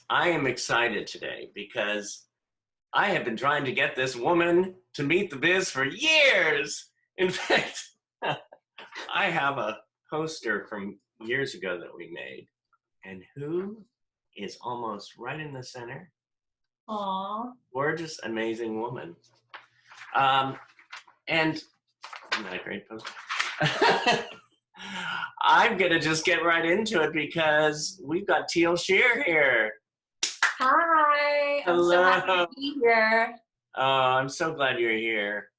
I am excited today because I have been trying to get this woman to meet the biz for years. In fact, I have a poster from years ago that we made. And who is almost right in the center? Aww. Gorgeous, amazing woman. And isn't that a great poster? I'm going to just get right into it because we've got Teal Sherer here. Hi. Hello. I'm so happy to be here. Oh, I'm so glad you're here.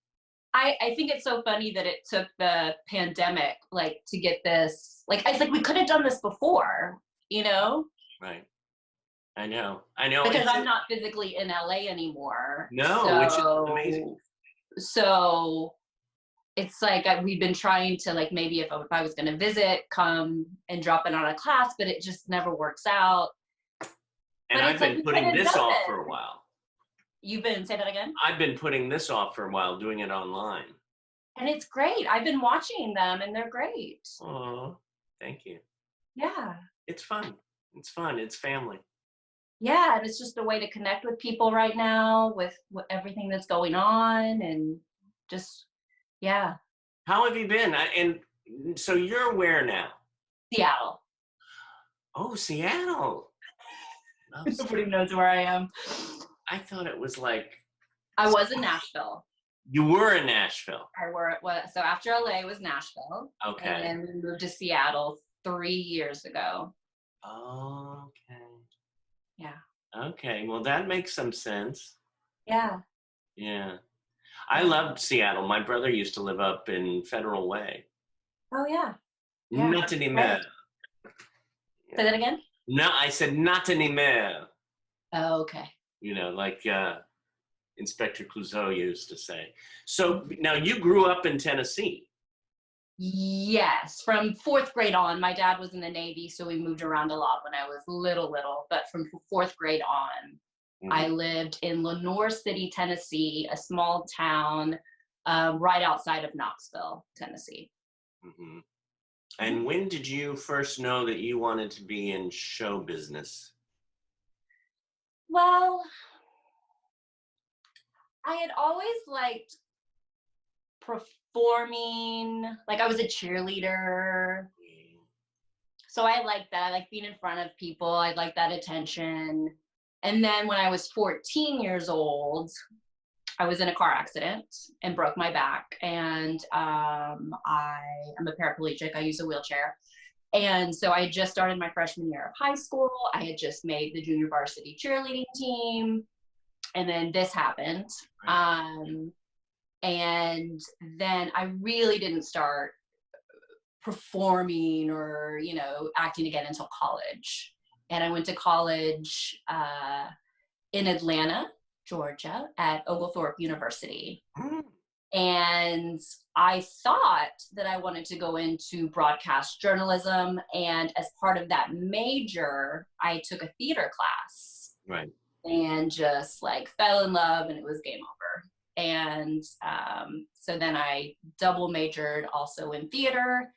I think it's so funny that it took the pandemic, like, to get this. Like, I think we could have done this before, you know? Right. I know. Because I'm not physically in LA anymore. No, which is amazing. So it's like we've been trying to, like, maybe if I was going to visit, come and drop in on a class, but it just never works out. And I've been putting this off for a while. You've been, say that again? I've been putting this off for a while, doing it online. And it's great. I've been watching them and they're great. Oh, thank you. Yeah. It's fun. It's fun. It's family. Yeah, and it's just a way to connect with people right now with everything that's going on and just, yeah. How have you been? And so you're where now? Seattle. Oh, Seattle. Nobody knows where I am. I thought it was like... I was in Nashville. You were in Nashville. So after LA was Nashville. Okay. And then we moved to Seattle 3 years ago. Okay. Yeah. Okay, well that makes some sense. Yeah. Yeah. I loved Seattle. My brother used to live up in Federal Way. Oh, yeah. Not anymore. Say that again? No, I said not anymore. Oh, okay. You know, like Inspector Clouseau used to say. So now you grew up in Tennessee. Yes, from 4th grade on. My dad was in the Navy, so we moved around a lot when I was little. But from 4th grade on, I lived in Lenoir City, Tennessee, a small town right outside of Knoxville, Tennessee. And when did you first know that you wanted to be in show business? Well, I had always liked performing. Like, I was a cheerleader. So I liked that. I liked being in front of people. I liked that attention. And then when I was 14 years old, I was in a car accident and broke my back. And I am a paraplegic. I use a wheelchair. And so I had just started my freshman year of high school. I had just made the junior varsity cheerleading team. And then this happened. And then I really didn't start performing or, you know, acting again until college. And I went to college in Atlanta, Georgia, at Oglethorpe University. And I thought that I wanted to go into broadcast journalism. And as part of that major, I took a theater class. Right. And just like fell in love, and it was game over. And so then I double majored also in theater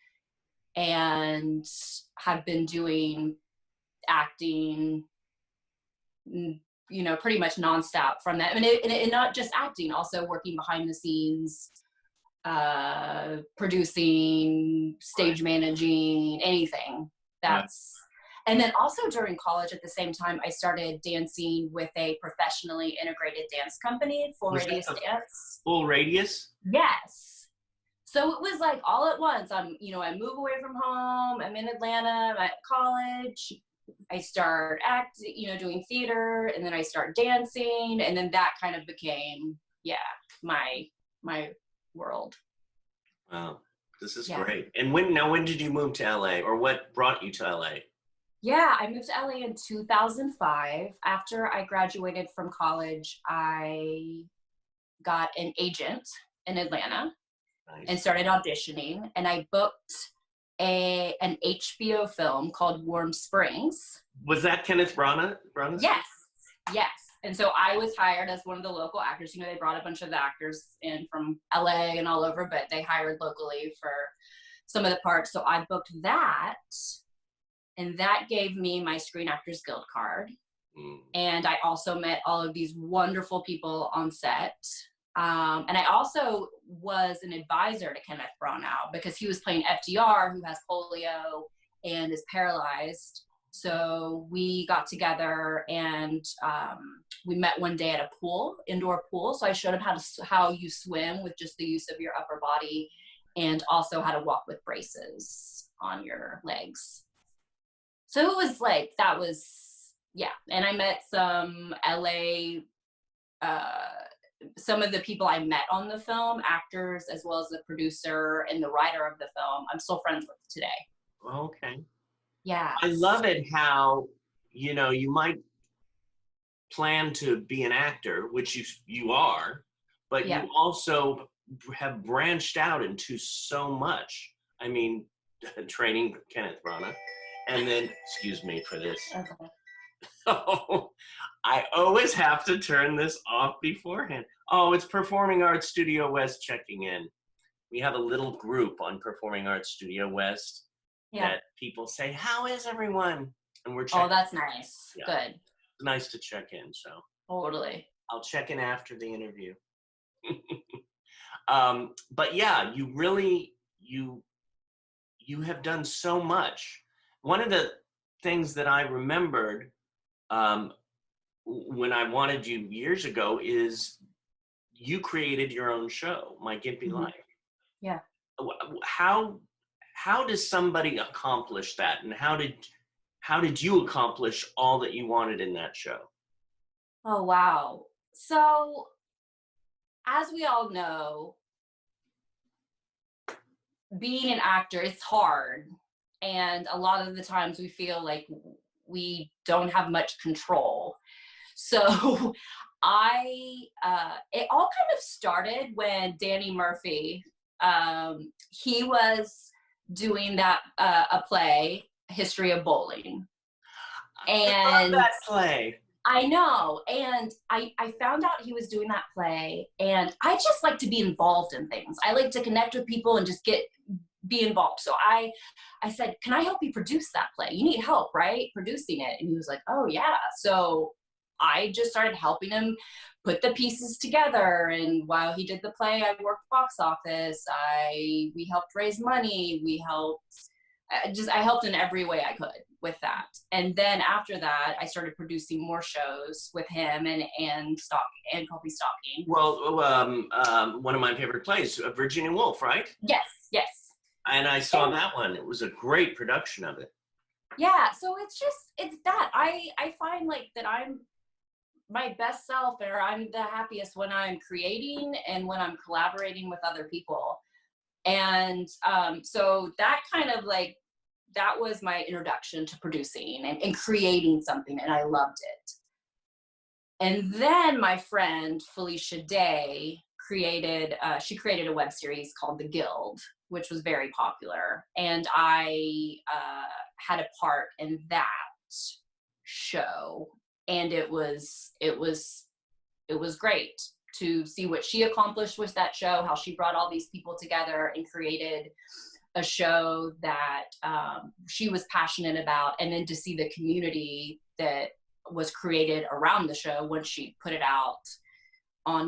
and have been doing acting, you know, pretty much nonstop from that. And not just acting, also working behind the scenes, producing, stage managing, anything. And then also during college at the same time, I started dancing with a professionally integrated dance company, Full Radius Dance. Full Radius? Yes. So it was like all at once. I move away from home. I'm in Atlanta. I'm at college. I start doing theater, and then I start dancing, and then that kind of became, my world. Wow, this is great. And when did you move to LA, or what brought you to LA? Yeah, I moved to LA in 2005. After I graduated from college, I got an agent in Atlanta and started auditioning. And I booked an HBO film called Warm Springs. Was that Kenneth Branagh? Yes. And so I was hired as one of the local actors. You know, they brought a bunch of actors in from LA and all over, but they hired locally for some of the parts. So I booked that. And that gave me my Screen Actors Guild card. And I also met all of these wonderful people on set. And I also was an advisor to Kenneth Branagh because he was playing FDR, who has polio and is paralyzed. So we got together and we met one day at a pool, indoor pool. So I showed him how you swim with just the use of your upper body, and also how to walk with braces on your legs. So it was like, that was, yeah. And I met some LA, some of the people I met on the film, actors, as well as the producer and the writer of the film, I'm still friends with today. Okay. Yeah. I love it how, you know, you might plan to be an actor, which you are, but Yeah. you also have branched out into so much. I mean, training Kenneth Branagh, and then, excuse me for this. Okay. Oh, I always have to turn this off beforehand. Oh, it's Performing Arts Studio West checking in. We have a little group on Performing Arts Studio West that people say, "How is everyone?" And we're checking. Oh, that's nice. Yeah. Good. It's nice to check in. So Totally. I'll check in after the interview. But yeah, you really you have done so much. One of the things that I remembered when I wanted you years ago is you created your own show, My Gimpy Life. Yeah. How does somebody accomplish that, and how did you accomplish all that you wanted in that show? Oh, wow. So, as we all know, being an actor, it's hard. And a lot of the times we feel like we don't have much control. So it all kind of started when Danny Murphy, he was doing that, a play, History of Bowling. And I love that play. I know. And I found out he was doing that play, and I just like to be involved in things. I like to connect with people and just be involved. So I said, "Can I help you produce that play? You need help, right? Producing it." And he was like, "Oh yeah." So I just started helping him put the pieces together. And while he did the play, I worked box office. We helped raise money. I helped in every way I could with that. And then after that, I started producing more shows with him and Kofi Stocking. Well, one of my favorite plays, Virginia Woolf, right? Yes. And I saw that one. It was a great production of it. Yeah, so it's that. I find like that I'm my best self, or I'm the happiest when I'm creating and when I'm collaborating with other people. And so that kind of like, that was my introduction to producing and creating something, and I loved it. And then my friend Felicia Day created a web series called The Guild, which was very popular, and I had a part in that show, and it was great to see what she accomplished with that show, how she brought all these people together and created a show that she was passionate about, and then to see the community that was created around the show when she put it on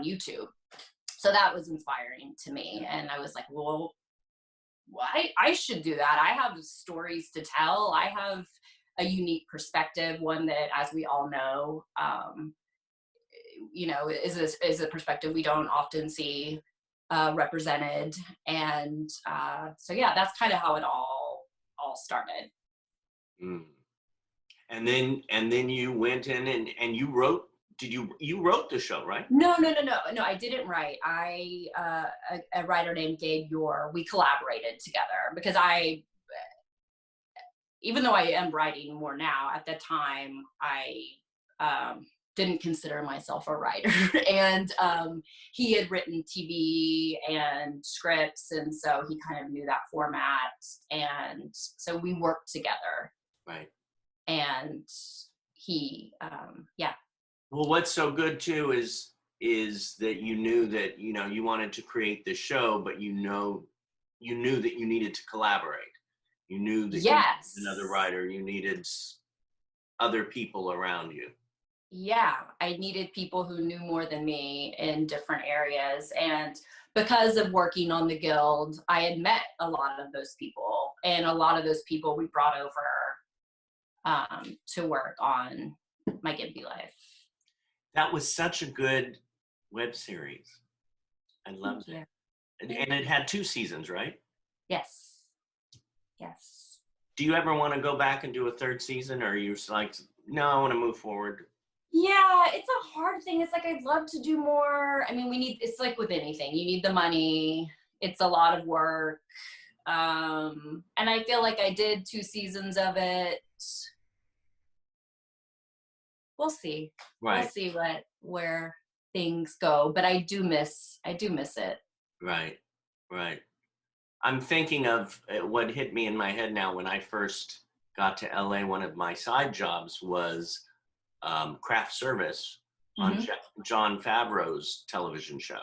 YouTube. So that was inspiring to me, and I was like, well, I should do that. I have stories to tell. I have a unique perspective, one that, as we all know, is a perspective we don't often see represented. And so yeah, that's kind of how it all started. And then you went in and you wrote. You wrote the show, right? No, I didn't write. A writer named Gabe Yor, we collaborated together, because even though I am writing more now, at the time I didn't consider myself a writer. And he had written TV and scripts, and so he kind of knew that format, and so we worked together. Right. And he Well, what's so good too is that you knew that, you know, you wanted to create the show, but you knew that you needed to collaborate. You knew that you needed another writer. You needed other people around you. Yeah, I needed people who knew more than me in different areas. And because of working on the guild, I had met a lot of those people, and a lot of those people we brought over to work on my Gimpy life. That was such a good web series. I loved it. And it had 2 seasons, right? Yes. Yes. Do you ever want to go back and do a 3rd season, or are you like, no, I want to move forward? Yeah, it's a hard thing. It's like, I'd love to do more. I mean, it's like with anything, you need the money. It's a lot of work. And I feel like I did 2 seasons of it. We'll see. Right. We'll see where things go, but I do miss it. Right. I'm thinking of what hit me in my head now when I first got to LA. One of my side jobs was craft service on Jon Favreau's television show.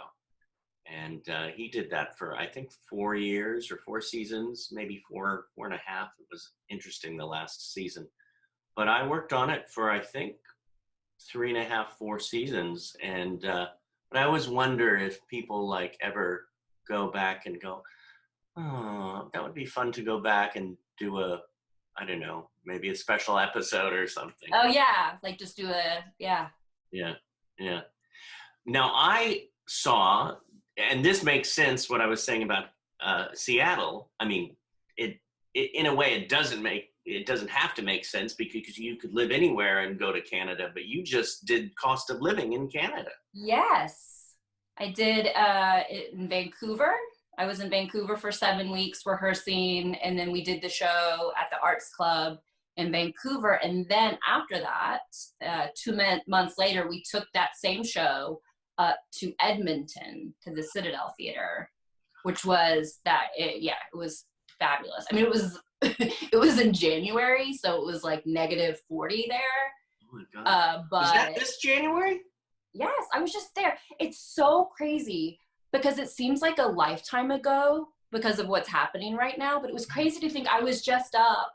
And he did that for, I think, 4 years or 4 seasons, maybe 4.5. It was interesting, the last season. But I worked on it for, I think, 3.5, 4 seasons. And but I always wonder if people like ever go back and go, oh, that would be fun to go back and do I don't know, maybe a special episode or something. Oh yeah, like just do yeah. Now I saw, and this makes sense what I was saying about Seattle. I mean, it in a way it doesn't have to make sense, because you could live anywhere and go to Canada, but you just did cost of living in Canada. Yes, I did in Vancouver. I was in Vancouver for 7 weeks rehearsing, and then we did the show at the Arts Club in Vancouver. And then after that, 2 months later, we took that same show to Edmonton, to the Citadel Theater, which was it was fabulous. I mean, it was it was in January, so it was like -40 there. Oh my God. But was that this January? Yes, I was just there. It's so crazy because it seems like a lifetime ago because of what's happening right now. But it was crazy to think I was just up,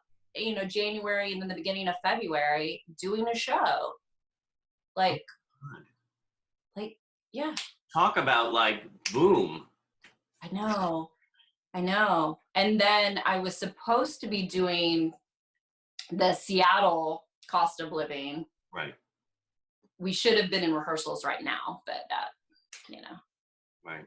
January and then the beginning of February doing a show. Like, yeah. Talk about like boom. I know. And then I was supposed to be doing the Seattle cost of living. Right. We should have been in rehearsals right now, but Right.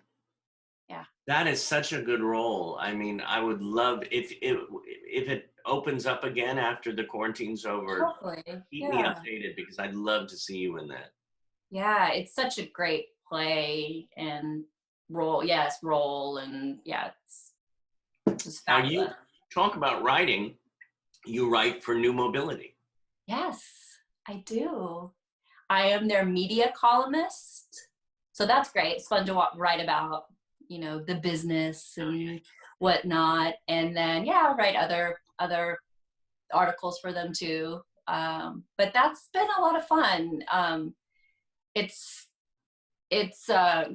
Yeah. That is such a good role. I mean, I would love if it opens up again after the quarantine's over. Hopefully. Keep me updated, because I'd love to see you in that. Yeah, it's such a great play and role. Yes, role, and yeah, it's Now fabulous. you talk about writing. You write for New Mobility. Yes, I do. I am their media columnist. So that's great. It's fun to write about, the business and whatnot. And then, I'll write other articles for them too. But that's been a lot of fun. It's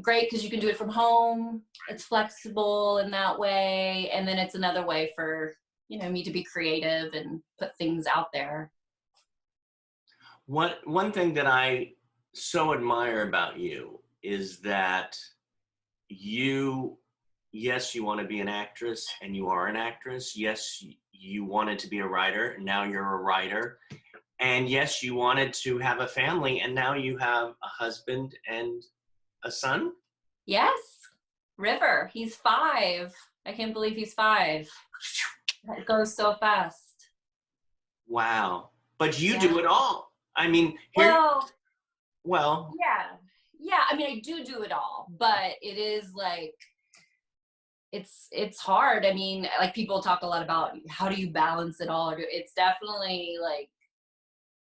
great because you can do it from home. It's flexible in that way. And then it's another way for, me to be creative and put things out there. One thing that I so admire about you is that yes, you want to be an actress, and you are an actress. Yes, you wanted to be a writer, and now you're a writer. And yes, you wanted to have a family, and now you have a husband and a son? Yes, River. He's 5. I can't believe he's 5. It goes so fast. Wow. But you do it all. I mean, well. Yeah. I mean, I do it all, but it is like, it's hard. I mean, like, people talk a lot about how do you balance it all? It's definitely like,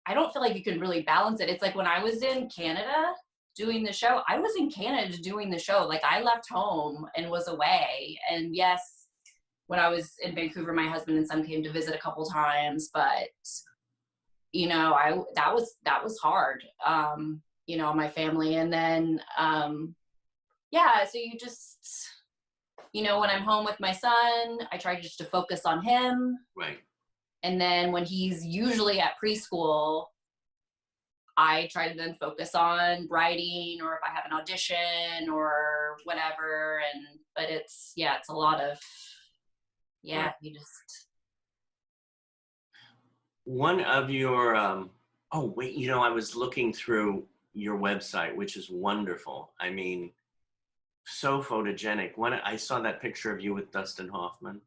I don't feel like you can really balance it. It's like when I was in Canada doing the show, I was in Canada doing the show. Like, I left home and was away. And yes, when I was in Vancouver, my husband and son came to visit a couple times, but that was hard. My family. And then, so you just, when I'm home with my son, I try just to focus on him. Right. And then when he's usually at preschool, I try to then focus on writing, or if I have an audition or whatever. But it's a lot of, Right. you just. One of your, oh, wait, I was looking through your website, which is wonderful. I mean, so photogenic. When I saw that picture of you with Dustin Hoffman.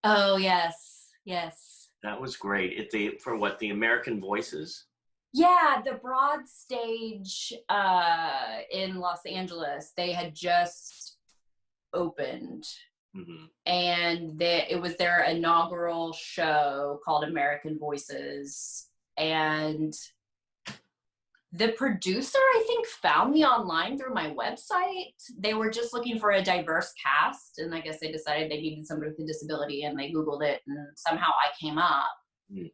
Oh, yes. Yes. That was great. For what, the American Voices? Yeah, the Broad stage in Los Angeles, they had just opened. Mm-hmm. And it was their inaugural show called American Voices. And the producer, I think, found me online through my website. They were just looking for a diverse cast, and I guess they decided they needed somebody with a disability, and they Googled it, and somehow I came up. Mm.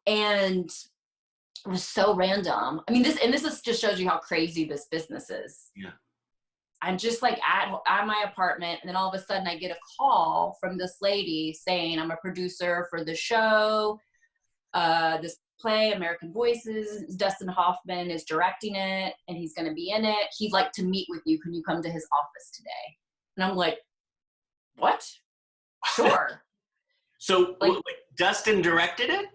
And it was so random. I mean, this just shows you how crazy this business is. Yeah. I'm just like at my apartment, and then all of a sudden I get a call from this lady saying, I'm a producer for the show, this play, American Voices. Dustin Hoffman is directing it, and he's going to be in it. He'd like to meet with you. Can you come to his office today? And I'm like, what? Sure. So wait, Dustin directed it?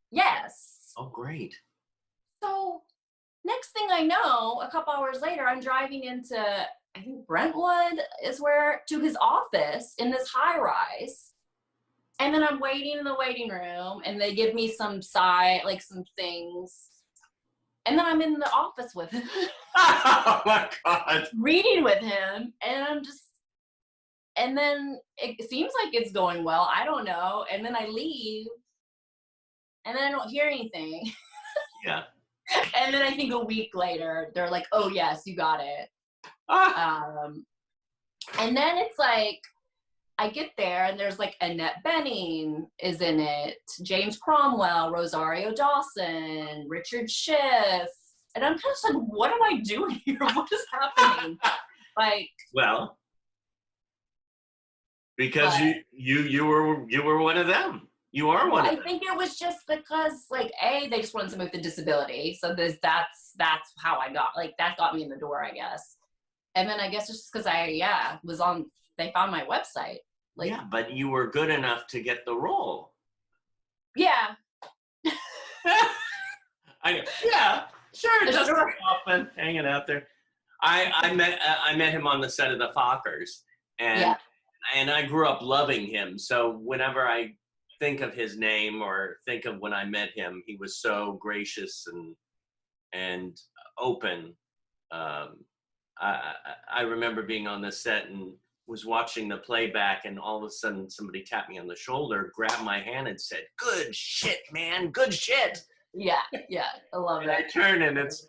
Yes. Oh, great. So next thing I know, a couple hours later, I'm driving into, I think Brentwood is to his office in this high rise. And then I'm waiting in the waiting room, and they give me some some things. And then I'm in the office with him. Oh my God. Reading with him. And then it seems like it's going well. I don't know. And then I leave, and then I don't hear anything. Yeah. And then I think a week later, they're like, oh yes, you got it. And then it's like, I get there, and there's like Annette Bening is in it, James Cromwell, Rosario Dawson, Richard Schiff. And I'm kind of like, what am I doing here? What is happening? Well, because you were one of them. You are one of them. I think it was just because they just wanted somebody with a disability. So that's how I got, that got me in the door, I guess. And then I guess just because they found my website. Yeah, but you were good enough to get the role. Yeah. Yeah, sure. Dustin Hoffman hanging out there. I met him on the set of The Fockers, and I grew up loving him. So whenever I think of his name or think of when I met him, he was so gracious and open. I remember being on the set and was watching the playback, and all of a sudden somebody tapped me on the shoulder, grabbed my hand, and said, "Good shit, man, good shit." Yeah, I love it. I turned, and it's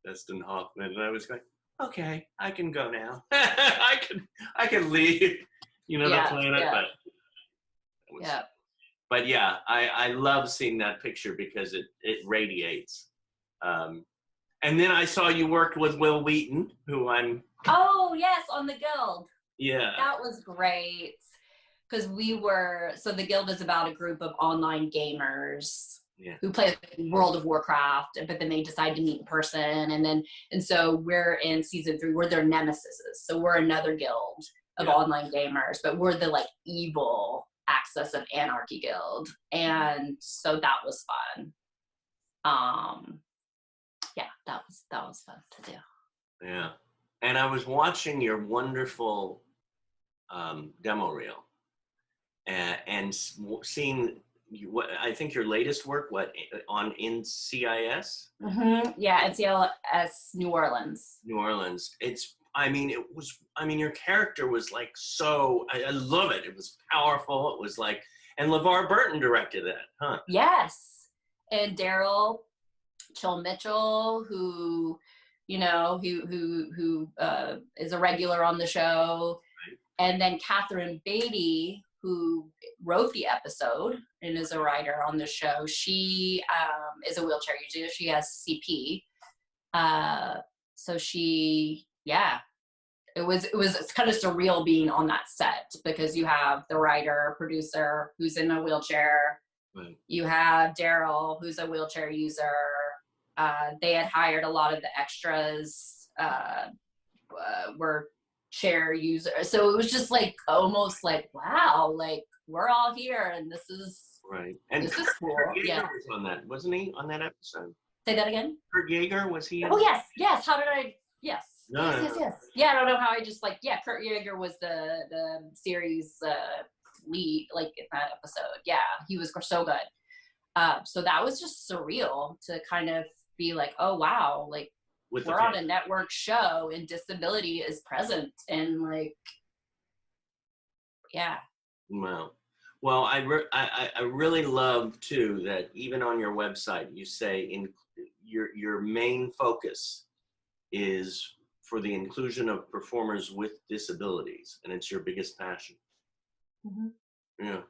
Dustin Hoffman, and I was going, okay, I can go now. I can leave, the planet. But yeah, I love seeing that picture because it radiates. And then I saw you worked with Will Wheaton, who I'm. Oh yes, on the Guild. Yeah. That was great. Because the Guild is about a group of online gamers who play World of Warcraft, but then they decide to meet in person. And so we're in season 3, we're their nemesis. So we're another guild of online gamers, but we're the evil Axis of Anarchy guild. And so that was fun. That was fun to do. Yeah. And I was watching your wonderful demo reel and seeing what I think your latest work, on NCIS? Mm-hmm. Yeah, NCIS New Orleans. New Orleans. Your character was so, I love it. It was powerful. It was and LeVar Burton directed that, huh? Yes. And Daryl Chill Mitchell, who is a regular on the show. Right. And then Catherine Beatty, who wrote the episode and is a writer on the show. She is a wheelchair user. She has CP. So it's kind of surreal being on that set because you have the writer, producer who's in a wheelchair, Right. You have Daryl, who's a wheelchair user. They had hired a lot of the extras were chair users. So it was just like almost like, wow, like we're all here and this is Right. And this is cool. Kurt Yeager Yeah. was on that, wasn't he? On that episode. Say that again. Kurt Yeager, was he? Oh yes, yes. How did I? Yes. No, Yes, no, yes, no. yes. Yeah, I don't know how I just like. Yeah, Kurt Yeager was the series lead, like in that episode. Yeah, he was so good. So that was just surreal to kind of be like, oh wow, like we're on a network show and disability is present and like, yeah. Wow. Well, I really love too that even on your website you say your main focus is for the inclusion of performers with disabilities, and it's your biggest passion. Mm-hmm. Yeah.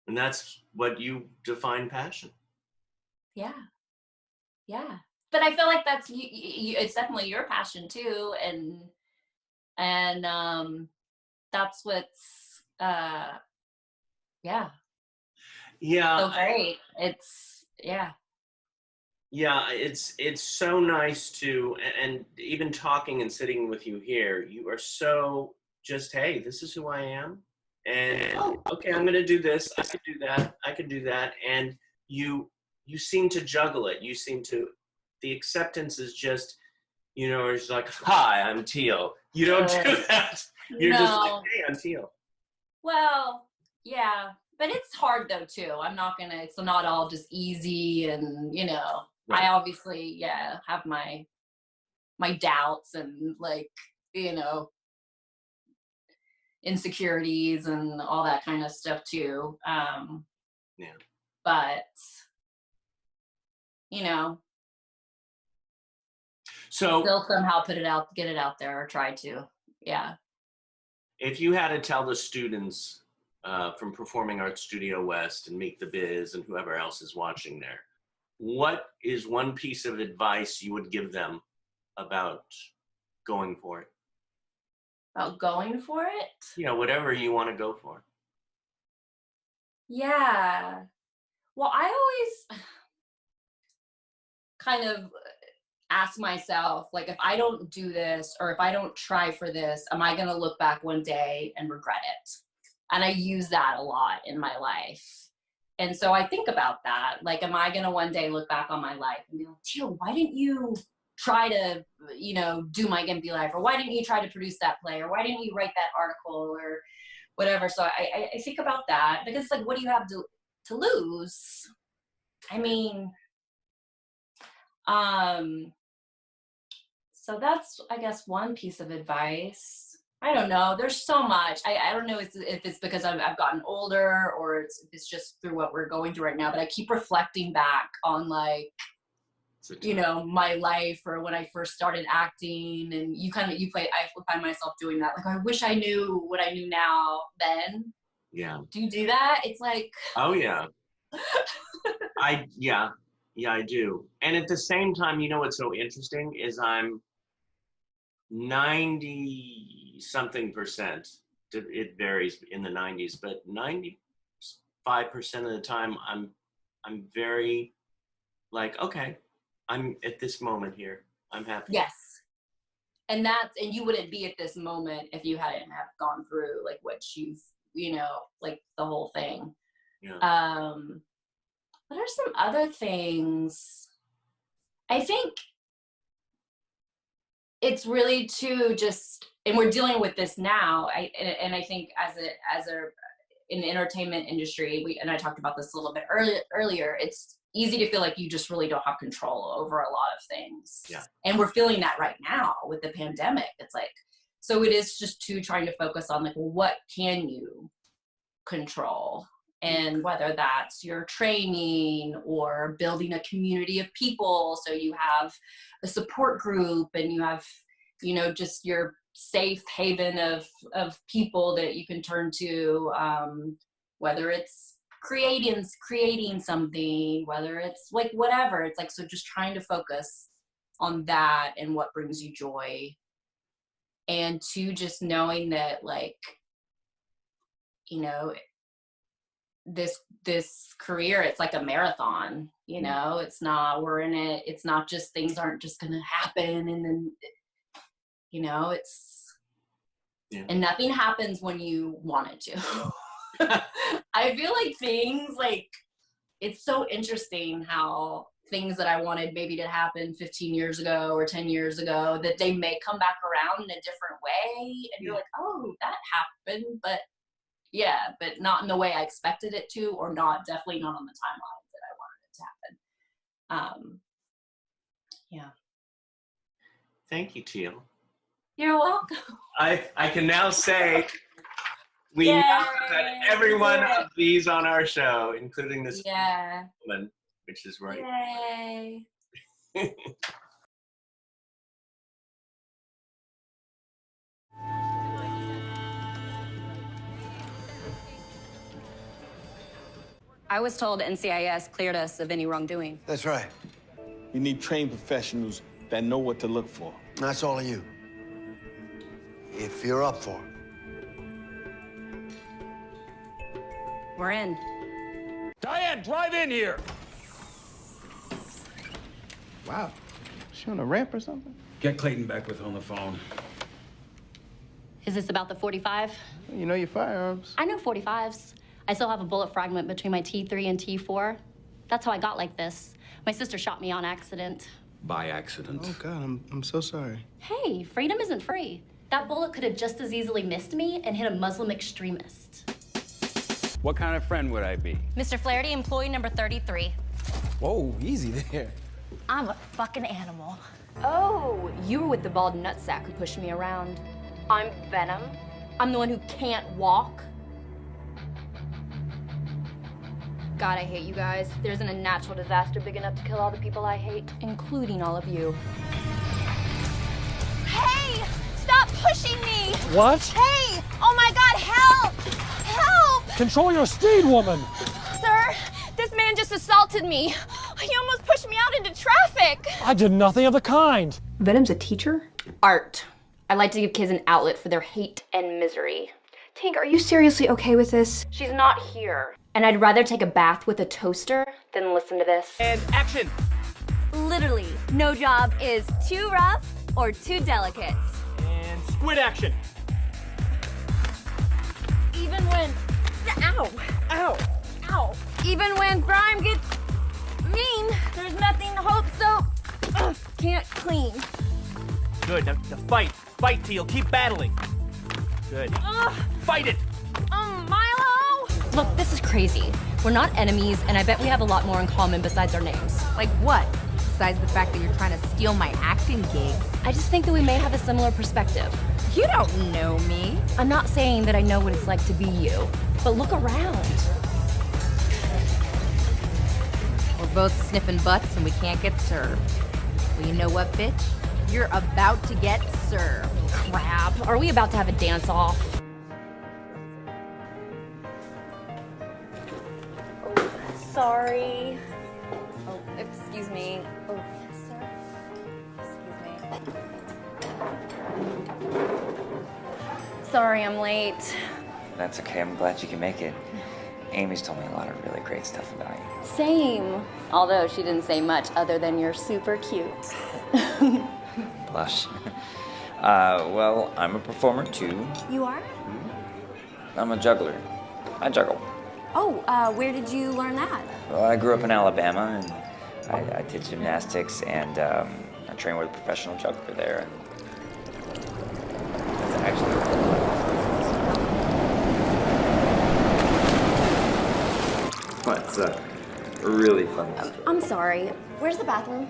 And that's what you define passion. Yeah. Yeah. But I feel like that's it's definitely your passion too, and that's what's yeah. Yeah. So great. It's yeah. Yeah, it's so nice to, and even talking and sitting with you here, you are so just, hey, this is who I am, and okay, I'm gonna do this, I could do that, I could do that, and you seem to juggle it. You seem to, the acceptance is just, it's like, hi, I'm Teal. You don't do that. You're just like, hey, I'm Teal. Well, yeah, but it's hard though too. It's not all just easy, and Right. I obviously have my doubts and like insecurities and all that kind of stuff too. Yeah. But So still somehow get it out there, or try to. Yeah. if you had to tell the students from Performing Arts Studio West and Meet the Biz and whoever else is watching there, what is one piece of advice you would give them about going for it? About going for it? Whatever you want to go for. Yeah. Well, I always kind of ask myself, like, if I don't do this, or if I don't try for this, am I going to look back one day and regret it? And I use that a lot in my life. And so I think about that. Like, am I going to one day look back on my life and be like, Teal, why didn't you try to, do My Gimpy Life? Or why didn't you try to produce that play? Or why didn't you write that article? Or whatever. So I think about that, because like, what do you have to lose? I mean, so that's, I guess, one piece of advice. I don't know. There's so much. I don't know if it's because I've gotten older, or if it's just through what we're going through right now, but I keep reflecting back on like, my life, or when I first started acting, and I find myself doing that. Like, I wish I knew what I knew now then. Yeah. Do you do that? It's like, oh yeah. I do. And at the same time, what's so interesting is I'm 90 something percent. It varies in the 90s, but 95% of the time I'm very like, okay, I'm at this moment here. I'm happy. yes. And you wouldn't be at this moment if you hadn't have gone through like what you've, like the whole thing. Yeah. What are some other things? I think it's really to just, and we're dealing with this now. I think as in the entertainment industry, and I talked about this a little bit earlier, it's easy to feel like you just really don't have control over a lot of things. Yeah. And we're feeling that right now with the pandemic. It's like, so it is just trying to focus on like, well, what can you control? And whether that's your training or building a community of people, so you have a support group and you have, just your safe haven of people that you can turn to, whether it's creating something, whether it's like whatever. It's like, so just trying to focus on that and what brings you joy, and to just knowing that like, this this career, it's like a marathon, you know, it's not, we're in it. It's not just, things aren't just going to happen. And then, you know, it's, and nothing happens when you want it to. I feel like things like, it's so interesting how things that I wanted maybe to happen 15 years ago or 10 years ago, that they may come back around in a different way. And you're like, oh, that happened. But yeah, but not in the way I expected it to, or not, definitely not on the timeline that I wanted it to happen. Yeah. Thank you, Teal. You're welcome. I can now say we now had every one of these on our show, including this woman, which is right. Yay. I was told NCIS cleared us of any wrongdoing. That's right. We need trained professionals that know what to look for. That's all of you. If you're up for it. We're in. Diane, drive in here! Wow. She on a ramp or something? Get Clayton back with her on the phone. Is this about the 45? You know your firearms. I know 45s. I still have a bullet fragment between my T3 and T4. That's how I got like this. My sister shot me on accident. By accident. Oh, God, I'm so sorry. Hey, freedom isn't free. That bullet could have just as easily missed me and hit a Muslim extremist. What kind of friend would I be? Mr. Flaherty, employee number 33. Whoa, easy there. I'm a fucking animal. Oh, you were with the bald nutsack who pushed me around. I'm Venom. I'm the one who can't walk. God, I hate you guys. There isn't a natural disaster big enough to kill all the people I hate, including all of you. Hey! Stop pushing me! What? Hey! Oh my God, help! Help! Control your speed, woman! Sir, this man just assaulted me. He almost pushed me out into traffic. I did nothing of the kind. Venom's a teacher? Art. I like to give kids an outlet for their hate and misery. Tink, are you seriously okay with this? She's not here. And I'd rather take a bath with a toaster than listen to this. And action! Literally, no job is too rough or too delicate. And squid action! Even when... Ow! Ow! Ow! Even when crime gets mean, there's nothing to hope so... can't clean. Good, now fight. Fight, Teal, keep battling. Good. Fight it! Milo! Look, this is crazy. We're not enemies, and I bet we have a lot more in common besides our names. Like what? Besides the fact that you're trying to steal my acting gig. I just think that we may have a similar perspective. You don't know me. I'm not saying that I know what it's like to be you, but look around. We're both sniffing butts and we can't get served. Well, you know what, bitch? You're about to get served. Crap. Are we about to have a dance-off? Oh, sorry. Oh, excuse me. Oh, yes, sir. Excuse me. Sorry, I'm late. That's okay. I'm glad you can make it. Amy's told me a lot of really great stuff about you. Same. Although she didn't say much other than you're super cute. Blush. Well, I'm a performer too. You are? I'm a juggler. I juggle. Oh, where did you learn that? Well, I grew up in Alabama, and I did gymnastics, and I trained with a professional juggler there. That's actually it's a really fun story. I'm sorry. Where's the bathroom?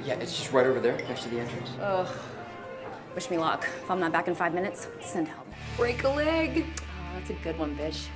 Yeah, it's just right over there, next to the entrance. Ugh. Wish me luck. If I'm not back in 5 minutes, send help. Break a leg. Oh, that's a good one, bitch.